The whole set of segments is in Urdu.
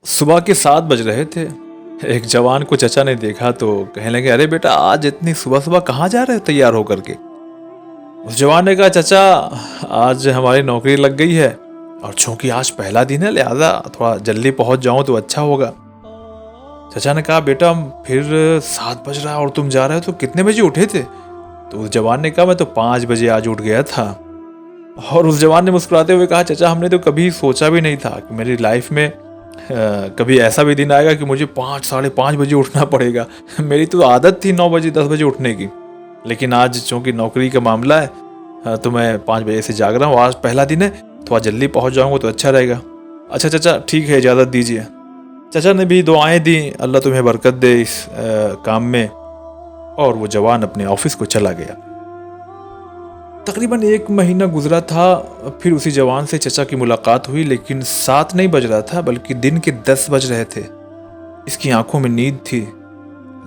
صبح کے 7 بج رہے تھے۔ ایک جوان کو چچا نے دیکھا تو کہنے لگے، ارے بیٹا آج اتنی صبح صبح کہاں جا رہے ہو تیار ہو کر کے؟ اس جوان نے کہا، چچا آج ہماری نوکری لگ گئی ہے اور چونکہ آج پہلا دن ہے لہذا تھوڑا جلدی پہنچ جاؤں تو اچھا ہوگا۔ چچا نے کہا، بیٹا پھر 7 بج رہا اور تم جا رہے ہو تو کتنے بجے اٹھے تھے؟ تو اس جوان نے کہا، میں تو 5 بجے آج اٹھ گیا تھا۔ اور اس جوان نے مسکراتے ہوئے کہا، چچا ہم نے تو کبھی سوچا بھی نہیں تھا کہ میری لائف میں کبھی ایسا بھی دن آئے گا کہ مجھے 5 بجے اٹھنا پڑے گا۔ میری تو عادت تھی 9 بجے 10 بجے اٹھنے کی، لیکن آج چونکہ نوکری کا معاملہ ہے تو میں 5 بجے سے جاگ رہا ہوں۔ آج پہلا دن ہے، تھوڑا جلدی پہنچ جاؤں گا تو اچھا رہے گا۔ اچھا چچا ٹھیک ہے، اجازت دیجیے۔ چچا نے بھی دعائیں دیں، اللہ تمہیں برکت دے اس کام میں، اور وہ جوان اپنے آفس کو چلا گیا۔ تقریباً 1 مہینہ گزرا تھا، پھر اسی جوان سے چچا کی ملاقات ہوئی، لیکن 7 نہیں بج رہا تھا بلکہ دن کے 10 بج رہے تھے۔ اس کی آنکھوں میں نیند تھی،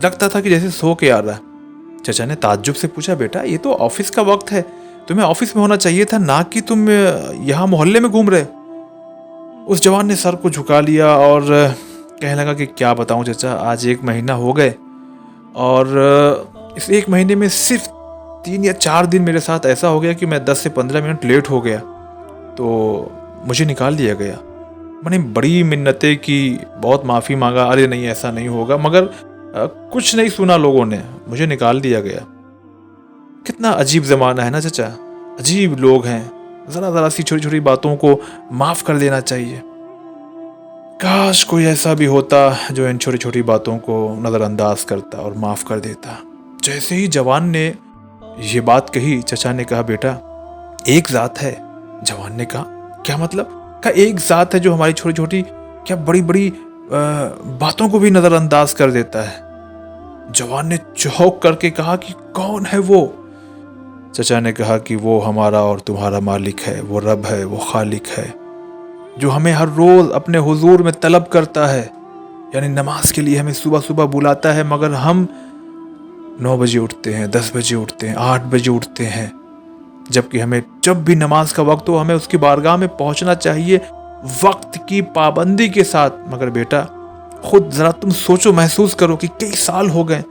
لگتا تھا کہ جیسے سو کے آ رہا ہے۔ چچا نے تعجب سے پوچھا، بیٹا یہ تو آفس کا وقت ہے، تمہیں آفس میں ہونا چاہیے تھا، نہ کہ تم یہاں محلے میں گھوم رہے۔ اس جوان نے سر کو جھکا لیا اور کہنے لگا کہ کیا بتاؤں چچا، آج 1 مہینہ ہو گئے اور اس 1 مہینے میں صرف 3 یا 4 دن میرے ساتھ ایسا ہو گیا کہ میں 10 سے 15 منٹ لیٹ ہو گیا تو مجھے نکال دیا گیا۔ میں نے بڑی منتیں کی، بہت معافی مانگا، ارے نہیں ایسا نہیں ہوگا، مگر کچھ نہیں سنا لوگوں نے، مجھے نکال دیا گیا۔ کتنا عجیب زمانہ ہے نا چچا، عجیب لوگ ہیں، ذرا سی چھوٹی چھوٹی باتوں کو معاف کر دینا چاہیے۔ کاش کوئی ایسا بھی ہوتا جو ان چھوٹی چھوٹی باتوں کو نظر انداز کرتا اور معاف کر دیتا۔ جیسے ہی جوان نے یہ بات کہی، چچا نے کہا، بیٹا ایک ذات ہے۔ جوان نے کہا، کیا مطلب؟ کہا ایک ذات ہے جو ہماری چھوٹی چھوٹی کیا بڑی بڑی باتوں کو بھی نظر انداز کر دیتا ہے۔ جوان نے چونک کر کے کہا کہ کون ہے وہ؟ چچا نے کہا کہ وہ ہمارا اور تمہارا مالک ہے، وہ رب ہے، وہ خالق ہے، جو ہمیں ہر روز اپنے حضور میں طلب کرتا ہے، یعنی نماز کے لیے ہمیں صبح صبح بلاتا ہے، مگر ہم 9 بجے اٹھتے ہیں، 10 بجے اٹھتے ہیں، 8 بجے اٹھتے ہیں، جبکہ ہمیں جب بھی نماز کا وقت ہو ہمیں اس کی بارگاہ میں پہنچنا چاہیے وقت کی پابندی کے ساتھ۔ مگر بیٹا خود ذرا تم سوچو، محسوس کرو کہ کئی سال ہو گئے،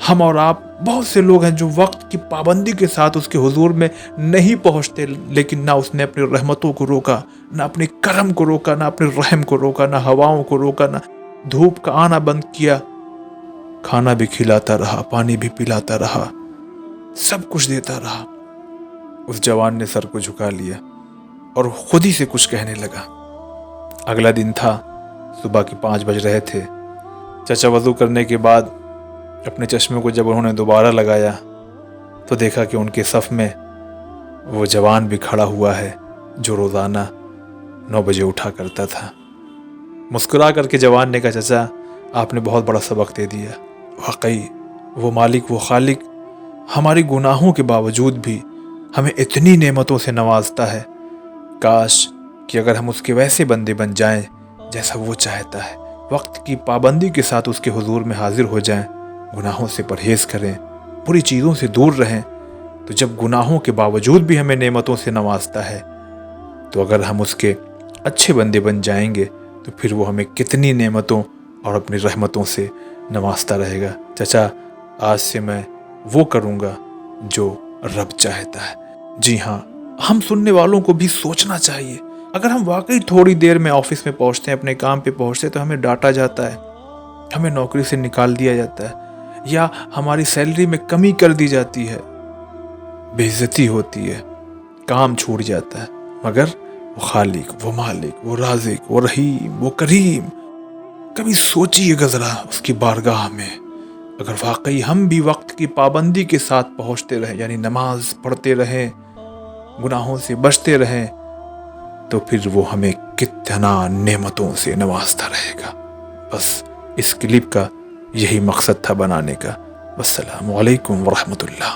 ہم اور آپ بہت سے لوگ ہیں جو وقت کی پابندی کے ساتھ اس کے حضور میں نہیں پہنچتے، لیکن نہ اس نے اپنی رحمتوں کو روکا، نہ اپنے کرم کو روکا، نہ اپنے رحم کو روکا، نہ ہواؤں کو روکا، نہ دھوپ کا آنا بند کیا، کھانا بھی کھلاتا رہا، پانی بھی پلاتا رہا، سب کچھ دیتا رہا۔ اس جوان نے سر کو جھکا لیا اور خود ہی سے کچھ کہنے لگا۔ اگلا دن تھا، صبح کے 5 بج رہے تھے۔ چچا وضو کرنے کے بعد اپنے چشمے کو جب انہوں نے دوبارہ لگایا تو دیکھا کہ ان کے صف میں وہ جوان بھی کھڑا ہوا ہے جو روزانہ 9 بجے اٹھا کرتا تھا۔ مسکرا کر کے جوان نے کہا، چچا آپ نے بہت بڑا سبق دے دیا، واقعی وہ مالک، وہ خالق ہماری گناہوں کے باوجود بھی ہمیں اتنی نعمتوں سے نوازتا ہے۔ کاش کہ اگر ہم اس کے ویسے بندے بن جائیں جیسا وہ چاہتا ہے، وقت کی پابندی کے ساتھ اس کے حضور میں حاضر ہو جائیں، گناہوں سے پرہیز کریں، بری چیزوں سے دور رہیں، تو جب گناہوں کے باوجود بھی ہمیں نعمتوں سے نوازتا ہے تو اگر ہم اس کے اچھے بندے بن جائیں گے تو پھر وہ ہمیں کتنی نعمتوں اور اپنی رحمتوں سے نوازتا رہے گا۔ چچا آج سے میں وہ کروں گا جو رب چاہتا ہے۔ جی ہاں، ہم سننے والوں کو بھی سوچنا چاہیے، اگر ہم واقعی تھوڑی دیر میں آفس میں پہنچتے ہیں، اپنے کام پہ پہنچتے ہیں، تو ہمیں ڈانٹا جاتا ہے، ہمیں نوکری سے نکال دیا جاتا ہے، یا ہماری سیلری میں کمی کر دی جاتی ہے، بے عزتی ہوتی ہے، کام چھوٹ جاتا ہے، مگر وہ خالق، وہ مالک، وہ رازق، وہ رحیم، وہ کریم، کبھی سوچیے گا ذرا اس کی بارگاہ میں، اگر واقعی ہم بھی وقت کی پابندی کے ساتھ پہنچتے رہیں، یعنی نماز پڑھتے رہیں، گناہوں سے بچتے رہیں، تو پھر وہ ہمیں کتنا نعمتوں سے نوازتا رہے گا۔ بس اس کلپ کا یہی مقصد تھا بنانے کا۔ والسلام علیکم ورحمۃ اللہ۔